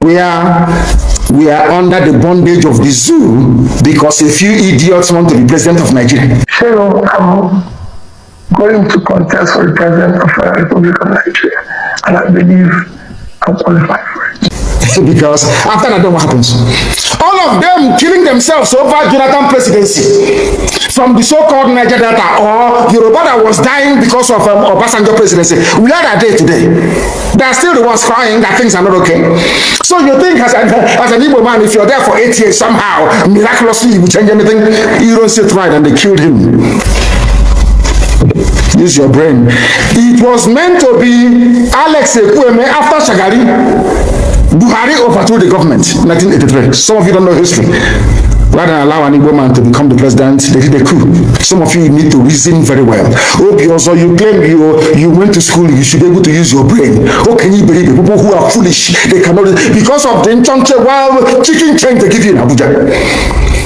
we are under the bondage of the zoo because a few idiots want to be president of Nigeria. So I'm going to contest for the president of the Republic of Nigeria, and I believe I'm qualified for it. Because after that, what happens? All of them killing themselves over Jonathan presidency from the so-called Niger Delta or Yoruba that was dying because of Obasanjo presidency. Where are they today? They are still the ones crying that things are not okay. So you think as an Igbo man, if you're there for 8 years, somehow, miraculously, you will change anything? You don't sit right, and they killed him. Use your brain. It was meant to be Alex Ekwueme after Shagari. Buhari overthrew the government in 1983. Some of you don't know history. Rather than allow an Igbo man to become the president, they did a coup. Some of you need to reason very well. Okay, also you claim you went to school, you should be able to use your brain. How can you believe people who are foolish? They cannot, because of the Nchonche wild chicken chain they give you in Abuja.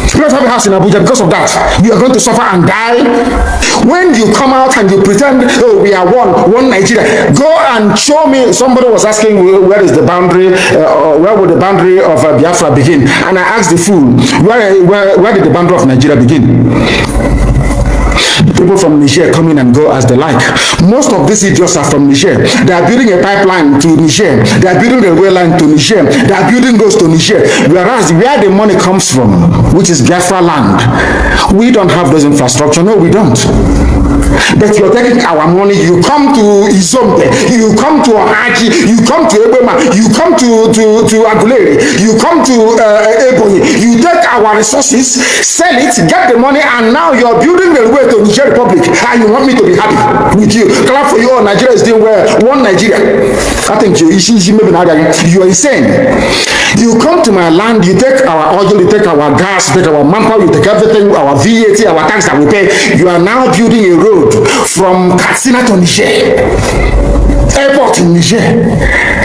You don't have a house in Abuja because of that. You are going to suffer and die. When you come out and you pretend, oh, we are one Nigeria, go and show me. Somebody was asking where is the boundary, where would the boundary of Biafra begin? And I asked the fool, where did the boundary of Nigeria begin? People from Niger come in and go as they like. Most of these idiots are from Niger. They are building a pipeline to Niger. They are building a rail line to Niger. They are building those to Niger. Whereas where the money comes from, which is Biafra land, we don't have those infrastructure. No, we don't. But you're taking our money. You come to Izombe, you come to Ohaji, you come to Ebema, you come to Aguleri, you come to Ebonyi. You take our resources, sell it, get the money, and now you're building the way to Niger Republic, and you want me to be happy with you. Clap for you. Oh, Nigeria is doing well. One Nigeria. I think you are insane. You come to my land, you take our oil, you take our gas, you take our manpower, you take everything, our VAT, our tax that we pay. You are now building a road from Katsina to Niger. Airport in Niger,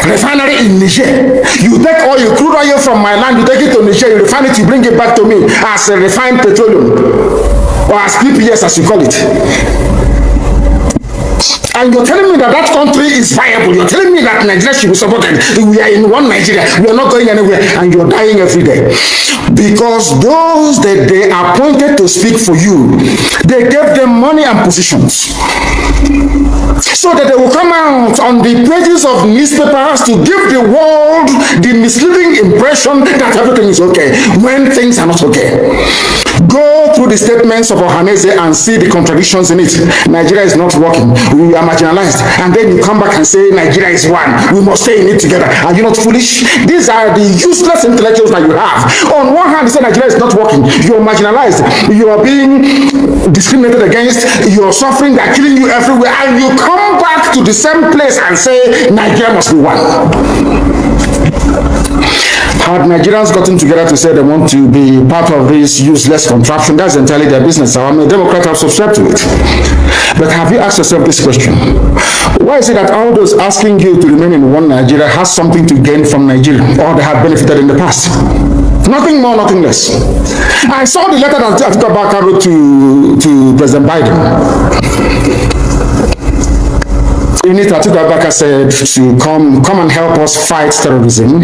refinery in Niger. You take all your crude oil from my land, you take it to Niger, you refine it, you bring it back to me as a refined petroleum, or as PPS as you call it. And you're telling me that country is viable. You're telling me that Nigeria should be supported. We are in one Nigeria. We are not going anywhere. And you're dying every day. Because those that they appointed to speak for you, they gave them money and positions. So that they will come out on the pages of newspapers to give the world the misleading impression that everything is okay, when things are not okay. Go through the statements of Ohaneze and see the contradictions in it. Nigeria is not working. We are marginalized. And then you come back and say Nigeria is one. We must stay in it together. Are you not foolish? These are the useless intellectuals that you have. On one hand, you say Nigeria is not working. You are marginalized. You are being discriminated against. You are suffering. They are killing you everywhere. And you come back to the same place and say Nigeria must be one. Had Nigerians gotten together to say they want to be part of this useless contraption, that's entirely their business. I'm a Democrat, I've subscribed to it. But have you asked yourself this question? Why is it that all those asking you to remain in one Nigeria has something to gain from Nigeria, or they have benefited in the past? Nothing more, nothing less. I saw the letter that Atiku Abubakar wrote to President Biden. In it, Atiku Abubakar said to come and help us fight terrorism,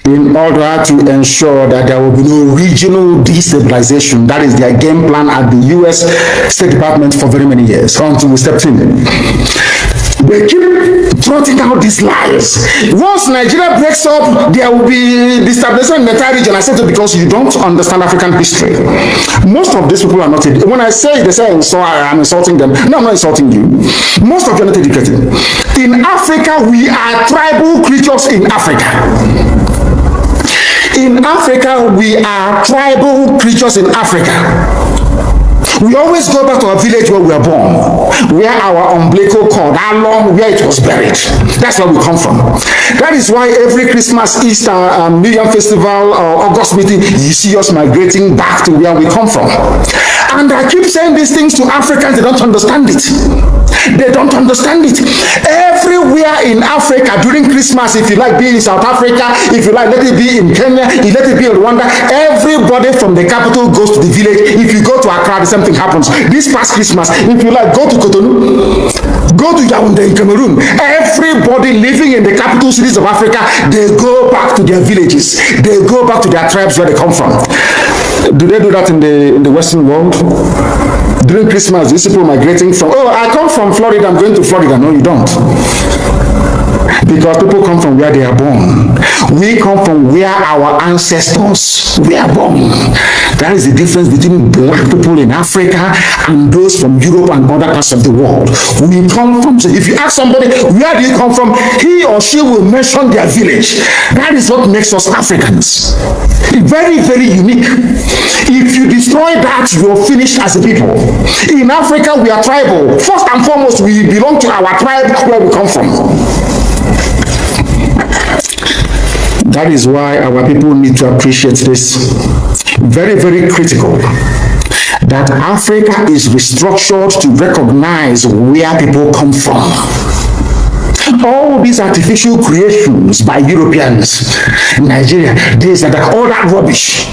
in order to ensure that there will be no regional destabilization. That is their game plan at the U.S. State Department for very many years, until we stepped in. They keep trotting out these lies. Once Nigeria breaks up, there will be destabilization in the entire region. I said it because you don't understand African history. Most of these people are not educated. When I say they say so, I'm insulting them. No, I'm not insulting you. Most of you are not educated. In Africa, we are tribal creatures in Africa. In Africa, we are tribal creatures in Africa. We always go back to our village where we were born, where our umbilical cord, how long, where it was buried. That's where we come from. That is why every Christmas, Easter, New Year festival, or August meeting, you see us migrating back to where we come from. And I keep saying these things to Africans, they don't understand it. They don't understand it. Everywhere in Africa during Christmas, if you like, be in South Africa, if you like, let it be in Kenya, let it be in Rwanda, everybody from the capital goes to the village. If you go to Accra, the same thing happens. This past Christmas, if you like, go to Cotonou, go to Yaoundé in Cameroon. Everybody living in the capital cities of Africa, they go back to their villages. They go back to their tribes where they come from. Do they do that in the Western world? During Christmas, these people migrating from, oh, I come from Florida, I'm going to Florida. No, you don't. Because people come from where they are born. We come from where our ancestors were born. That is the difference between black people in Africa and those from Europe and other parts of the world. We come from, so if you ask somebody, where do you come from? He or she will mention their village. That is what makes us Africans. Very, very unique. If you destroy that, you're finished as a people. In Africa, we are tribal. First and foremost, we belong to our tribe where we come from. That is why our people need to appreciate this. Very, very critical that Africa is restructured to recognize where people come from. All these artificial creations by Europeans, Nigeria, this and that, all that rubbish.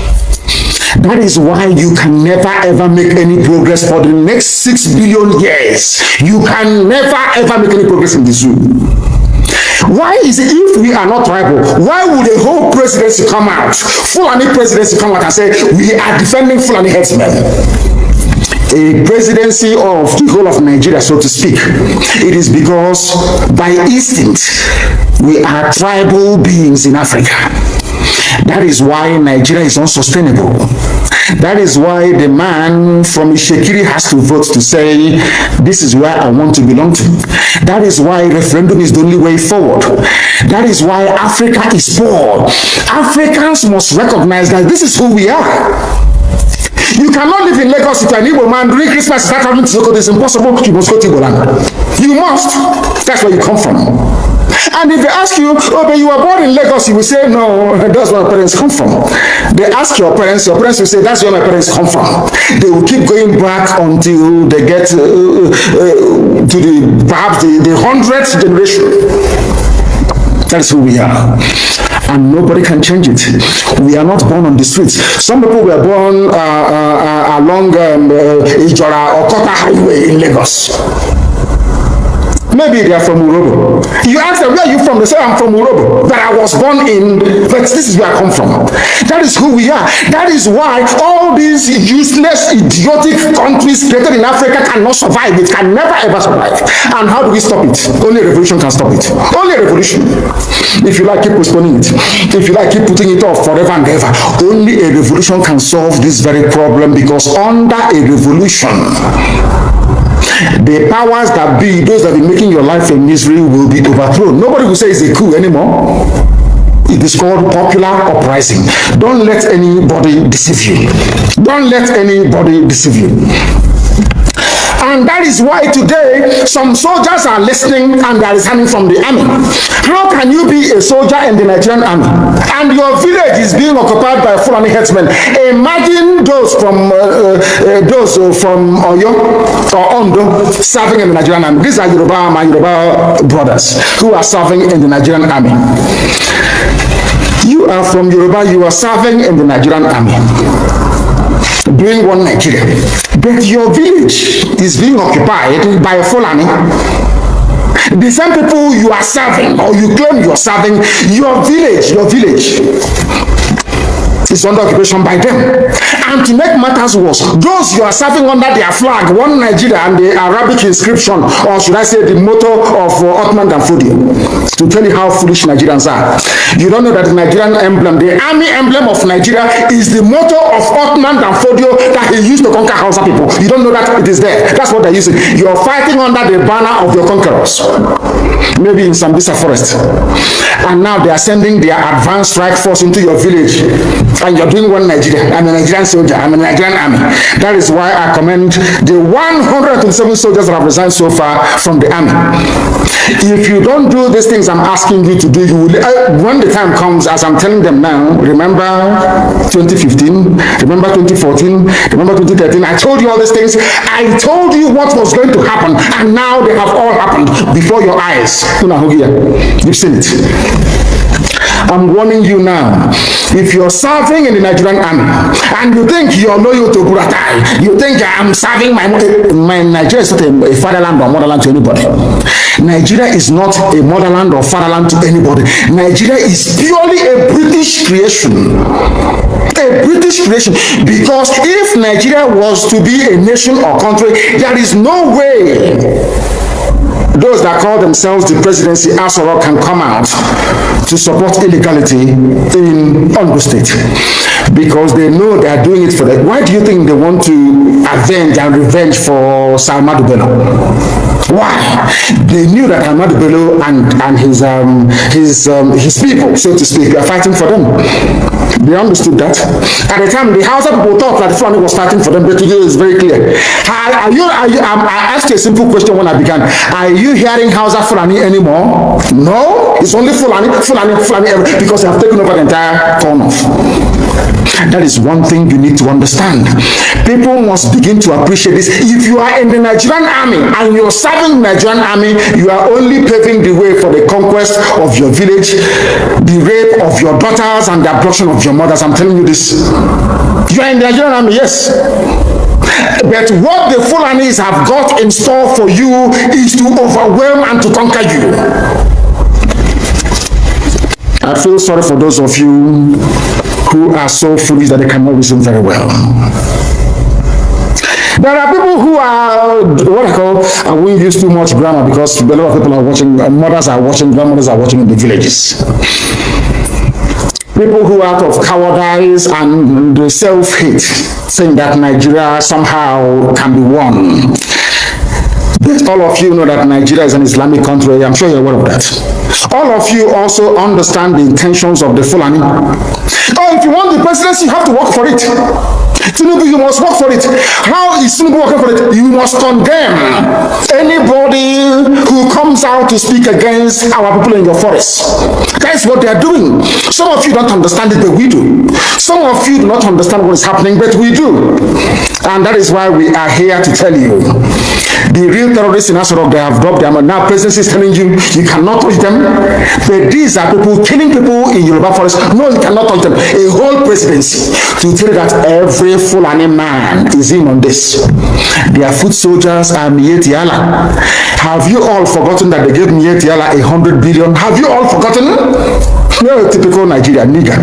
That is why you can never ever make any progress for the next 6 billion years. You can never ever make any progress in the zoo. Why is it, if we are not tribal, why would a whole presidency come out, Fulani presidency come out and say, we are defending Fulani headsmen? A presidency of the whole of Nigeria, so to speak. It is because by instinct, we are tribal beings in Africa. That is why Nigeria is unsustainable. That is why the man from Ishekiri has to vote to say, this is where I want to belong to. That is why referendum is the only way forward. That is why Africa is poor. Africans must recognize that this is who we are. You cannot live in Lagos if you're an Igbo man. During Christmas, start traveling to Sokoto. It's impossible. You must go to Igbo land. You must. That's where you come from. And if they ask you, oh, but you were born in Lagos, you will say, no, that's where my parents come from. They ask your parents will say, that's where my parents come from. They will keep going back until they get to perhaps the 100th generation. That's who we are. And nobody can change it. We are not born on the streets. Some people were born along Ijora or Kota Highway in Lagos. Maybe they are from Urobo. You ask them, where are you from? They say, I'm from Urobo. But I was born in, but this is where I come from. That is who we are. That is why all these useless, idiotic countries created in Africa cannot survive. It can never ever survive. And how do we stop it? Only a revolution can stop it. Only a revolution. If you like, keep postponing it. If you like, keep putting it off forever and ever. Only a revolution can solve this very problem, because under a revolution, the powers that be, those that be making your life a misery, will be overthrown. Nobody will say it's a coup anymore. It is called popular uprising. Don't let anybody deceive you. Don't let anybody deceive you. And that is why today some soldiers are listening and they are resigning from the army. How can you be a soldier in the Nigerian army and your village is being occupied by Fulani headsmen? Imagine those from Oyo or Ondo serving in the Nigerian army. These are my Yoruba brothers who are serving in the Nigerian army. You are from Yoruba, you are serving in the Nigerian army, doing one Nigeria, but your village is being occupied by a Fulani. The same people you are serving, or you claim you are serving, your village is under occupation by them. And to make matters worse, those you are serving under their flag, one Nigeria, and the Arabic inscription, or should I say the motto of Ottoman Danfodio, to tell you how foolish Nigerians are. You don't know that the Nigerian emblem, the army emblem of Nigeria, is the motto of Ottoman Danfodio that he used to conquer Hausa people. You don't know that it is there. That's what they're using. You're fighting under the banner of your conquerors. Maybe in Sambisa forest. And now they are sending their advanced strike force into your village And you're doing one Nigeria. I'm a Nigerian soldier. I'm a Nigerian army. That is why I commend the 127 soldiers that have resigned so far from the army. If you don't do these things I'm asking you to do, you will, when the time comes, as I'm telling them now, remember 2015, remember 2014, remember 2013, I told you all these things. I told you what was going to happen, and now they have all happened before your eyes. You've seen it. I'm warning you now. If you're serving in the Nigerian army and you think you're loyal to Buratai, you think I'm serving my Nigeria is not a fatherland or motherland to anybody. Nigeria is not a motherland or fatherland to anybody. Nigeria is purely a British creation. A British creation. Because if Nigeria was to be a nation or country, there is no way those that call themselves the presidency Aso Rock can come out to support illegality in Ondo State, because they know they are doing it for them. Why do you think they want to avenge and revenge for Sir Ahmadu Bello? Why? They knew that Ahmadu Bello and his people, so to speak, are fighting for them. They understood that. At the time, the Hausa people thought that Fulani was fighting for them, but today it's very clear. I asked you a simple question when I began. Are you hearing Hausa Fulani anymore? No, it's only Fulani, because they have taken over the entire corner. That is one thing you need to understand. People must begin to appreciate this. If you are in the Nigerian army and you're serving the Nigerian army, you are only paving the way for the conquest of your village, the rape of your daughters, and the abduction of your mothers. I'm telling you this. You are in the Nigerian army, yes. But what the Fulanis have got in store for you is to overwhelm and to conquer you. I feel sorry for those of you who are so foolish that they cannot reason very well. There are people who are what I call, I won't use too much grammar because a lot of people are watching, mothers are watching, grandmothers are watching in the villages. People who out of cowardice and the self-hate, saying that Nigeria somehow can be won. But all of you know that Nigeria is an Islamic country. I'm sure you're aware of that. All of you also understand the intentions of the Fulani. Oh, if you want the presidency, you have to work for it. Tinubu, you must work for it. How is Tinubu working for it? You must condemn anybody who comes out to speak against our people in your forest. That's what they are doing. Some of you don't understand it, but we do. Some of you do not understand what is happening, but we do. And that is why we are here to tell you. The real terrorists in Aso Rock, they have dropped them. Now presidency is telling you, you cannot touch them. But these are people killing people in Yoruba forest. No, you cannot touch them. A whole presidency to tell you that every Fulani man is in on this. Their foot soldiers are Miyetti Allah. Have you all forgotten that they gave Miyetti Allah 100 billion? Have you all forgotten? You're a typical Nigerian nigger.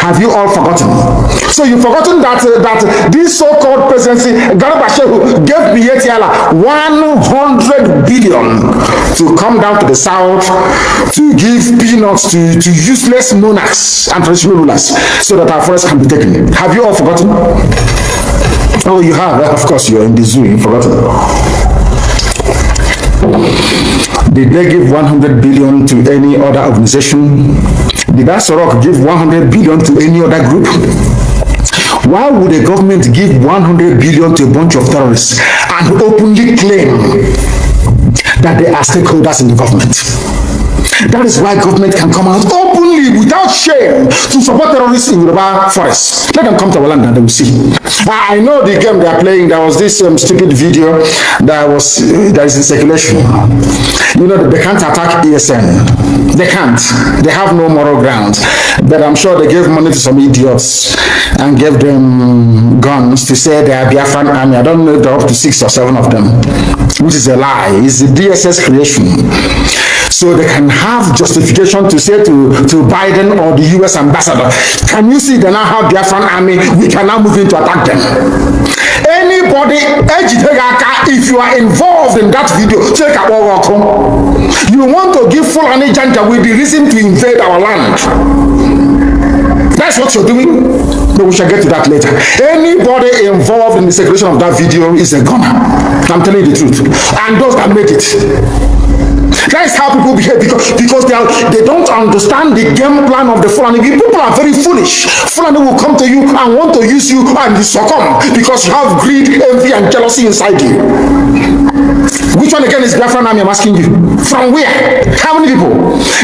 Have you all forgotten? So you've forgotten that this so-called presidency, Garba Shehu, gave Miyetti Allah 100 billion to come down to the south to give peanuts to useless monarchs and traditional rulers so that our forests can be taken. Have you all forgotten? Oh, you have. Of course, you're in the zoo. You've forgotten. Did they give 100 billion to any other organization? Did Aso Rock give 100 billion to any other group? Why would the government give 100 billion to a bunch of terrorists and openly claim that they are stakeholders in the government? That is why government can come out openly without shame to support terrorists in Yoruba forests. Let them come to our land and they will see. I know the game they are playing. There was this stupid video that is in circulation. You know, they can't attack ESN. They can't. They have no moral ground. But I'm sure they gave money to some idiots and gave them guns to say they are Biafran army. I don't know if they're up to 6 or 7 of them, which is a lie. It's the DSS creation. So they can have justification to say to Biden or the US ambassador, can you see they now have Biafran army, we can now move in to attack them. Anybody, if you are involved in that video, take a walk. You want to give Fulani Janta with the reason to invade our land. That's what you're doing. But we shall get to that later. Anybody involved in the circulation of that video is a gunner. I'm telling you the truth. And those that made it. That is how people behave because they don't understand the game plan of the Fulani. People are very foolish. Fulani will come to you and want to use you and you succumb because you have greed, envy, and jealousy inside you. Which one again is Biafran Army? I'm asking you. From where? How many people?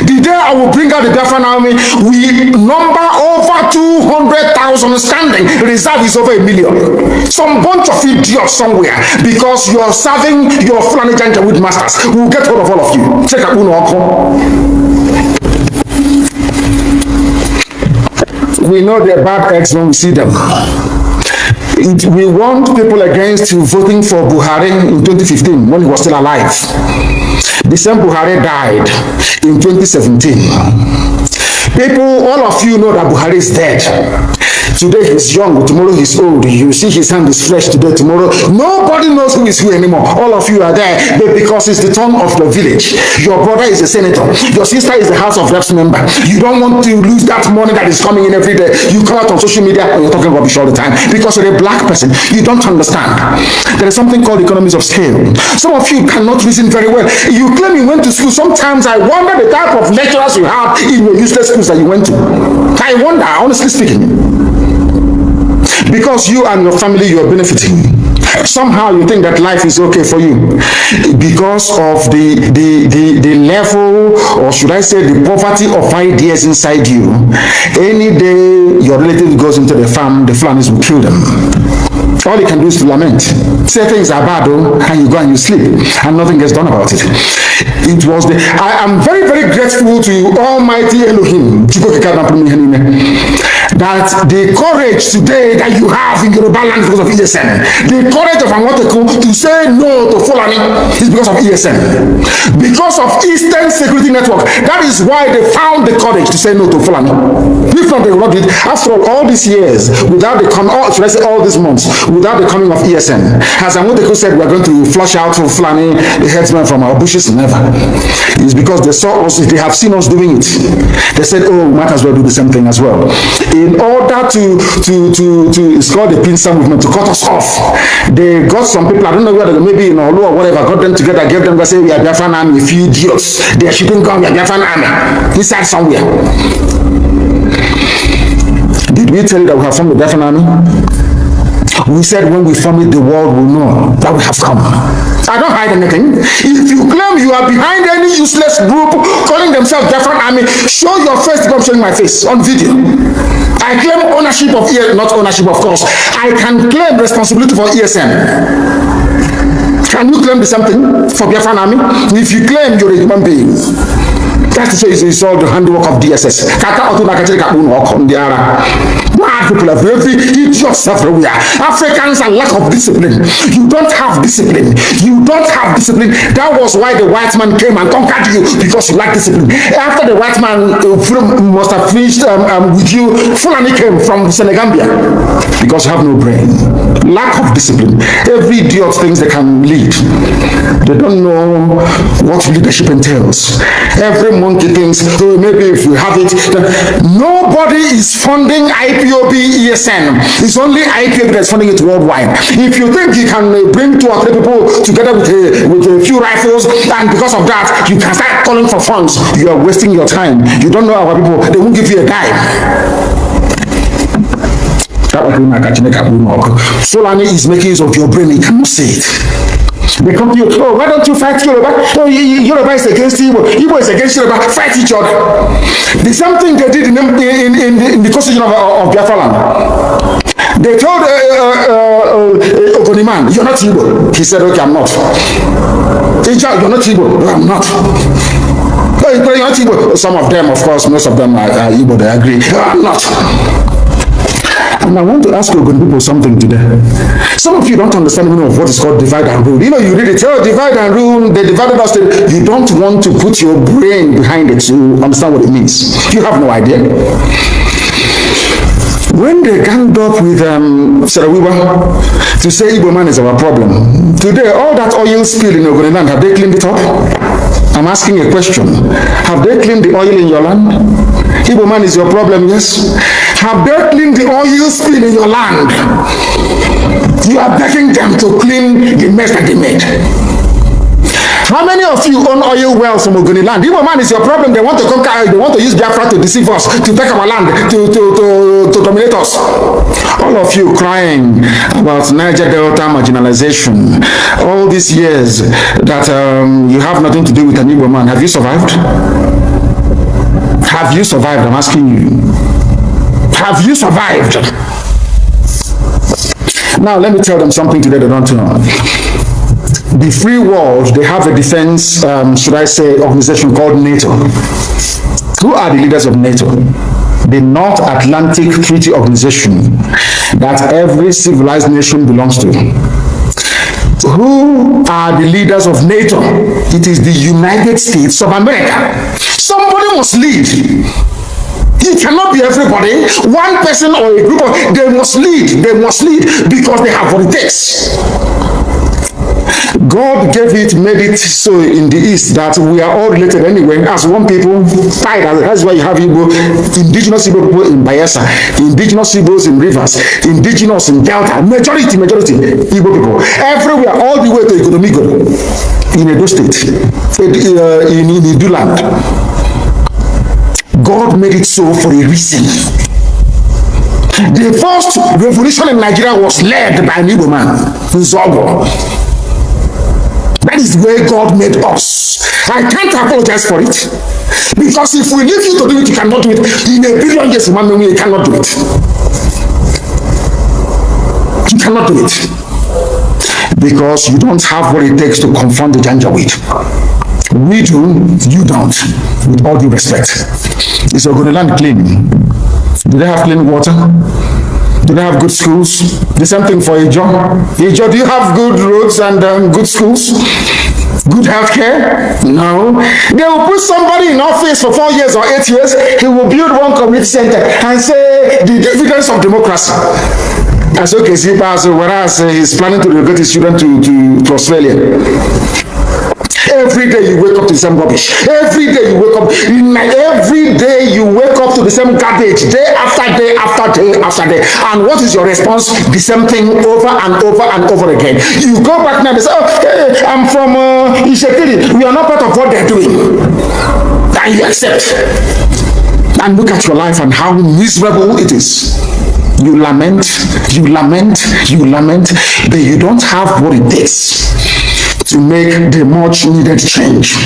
The day I will bring out the Biafran Army, we number over 200,000 standing. Reserve is over 1 million. Some bunch of idiots somewhere because you are serving your Fulani Janjaweed masters. We will get hold of all of you. Check out Uno. We know they're bad eggs when we see them. We warned people against voting for Buhari in 2015 when he was still alive. The same Buhari died in 2017. People, all of you know that Buhari is dead. Today he's young, tomorrow he's old. You see his hand is fresh today, tomorrow. Nobody knows who is who anymore. All of you are there, but because it's the turn of the village. Your brother is a senator. Your sister is the House of Reps member. You don't want to lose that money that is coming in every day. You come out on social media and you're talking rubbish all the time because you're a black person. You don't understand. There is something called economies of scale. Some of you cannot reason very well. You claim you went to school. Sometimes I wonder the type of lecturers you have in your useless schools that you went to. I wonder, honestly speaking. Because you and your family, you are benefiting. Somehow you think that life is okay for you because of the level, or should I say the poverty of ideas inside you. Any day your relative goes into the farm, the Fulanis will kill them. All you can do is to lament. Say things are bad, though, and you go and you sleep, and nothing gets done about it. It was I am very, very grateful to Almighty Elohim, that the courage today that you have in Yoruba land because of ESN, the courage of Amoteku to say no to Fulani is because of ESN. Because of Eastern Security Network, that is why they found the courage to say no to Fulani. If not, they would not do it. After all these years, without the should I say all these months, without the coming of ESN, as Amoteku said, we are going to flush out Fulani, the headsmen from our bushes. Never. It's because they saw us, they have seen us doing it. They said, oh, we might as well do the same thing as well. In order to it's called the pincer movement, to cut us off, they got some people, I don't know whether maybe in Olu or whatever, got them together, gave them, say, we are Biafran Army, a few idiots. They are shooting gun, we are Biafran Army, inside somewhere. Did we tell you that we have formed the Biafran Army? We said when we form it, the world will know that we have come. I don't hide anything. If you claim you are behind any useless group calling themselves Biafran Army, show your face because I'm showing my face on video. I claim ownership of ESN, not ownership of course. I can claim responsibility for ESN. Can you claim the same thing for Biafran Army? If you claim you're a human being, that's to say it's all the handwork of DSS. Mad people are very idiots everywhere. Africans are lack of discipline. You don't have discipline. You don't have discipline. That was why the white man came and conquered you, because you lack discipline. After the white man must have finished with you, Fulani came from Senegambia because you have no brain. Lack of discipline. Every idiot thinks they can lead. They don't know what leadership entails. Every monkey thinks, oh, maybe if you have it. Nobody is funding IPOB ESN. It's only IPOB that's funding it worldwide. If you think you can bring 2 or 3 people together with a few rifles, and because of that, you can start calling for funds, you are wasting your time. You don't know our people. They won't give you a dime. Fulani is making use of your brain. You cannot say it. They come to you, oh, why don't you fight Yoruba? Oh, Yoruba is against Igbo. Igbo is against Yoruba. Fight each other. The same thing they did in the constitution of Biafra land. They told Ogoniman, you're not Igbo. He said, okay, I'm not. You're not Igbo. No, I'm not. You're not Igbo. Some of them, of course, most of them are Igbo. They agree. No, I'm not. And I want to ask Ogun people something today. Some of you don't understand the meaning of what is called divide and rule. You know, you read it, oh, divide and rule, they divided us. You don't want to put your brain behind it to understand what it means. You have no idea. When they ganged up with Sarawiwa to say Igbo man is our problem, today all that oil spill in Ogoniland, have they cleaned it up? I'm asking a question. Have they cleaned the oil in your land? Igbo man is your problem, yes? Have they cleaned the oil spill in your land? You are begging them to clean the mess that they made. How many of you own oil wells from Ogoni land? Igbo man is your problem. They want to conquer, they want to use Biafra to deceive us, to take our land, to dominate us. All of you crying about Niger Delta marginalization, all these years that you have nothing to do with an Igbo man. Have you survived? Have you survived? I'm asking you. Have you survived? Now let me tell them something today they don't know. The free world, they have a defense, should I say, organization called NATO. Who are the leaders of NATO? The North Atlantic Treaty Organization that every civilized nation belongs to. Who are the leaders of NATO? It is the United States of America. Somebody must lead. It cannot be everybody. One person or a group of, they must lead. They must lead because they have what it takes. God gave it, made it so in the East that we are all related anyway as one people. That's why you have Igbo, indigenous Igbo people in Bayelsa, indigenous Igbos in Rivers, indigenous in Delta, majority Igbo people. Everywhere, all the way to Ikonomigo, in Edo State, in Idu land. God made it so for a reason. The first revolution in Nigeria was led by an Igbo man, Nzogo. That is where God made us. I can't apologize for it. Because if we leave you to do it, you cannot do it. In a billion years, you cannot do it. You cannot do it. Because you don't have what it takes to confront the Janjaweed. We do, you don't. With all due respect. Is Ogoniland clean? Do they have clean water? Do they have good schools? The same thing for Ijo. Ijo, do you have good roads and good schools? Good healthcare? No. They will put somebody in office for 4 years or 8 years. He will build one community center and say the evidence of democracy. As okay, whereas he's planning to relocate his children to Australia. Every day you wake up to the same rubbish. Every day you wake up. Every day you wake up to the same garbage. Day after day after day after day. And what is your response? The same thing over and over and over again. You go back now and say, oh, hey, I'm from Ishekiri. We are not part of what they're doing. And you accept. And look at your life and how miserable it is. You lament, you lament, you lament, but you don't have what it takes to make the much needed change.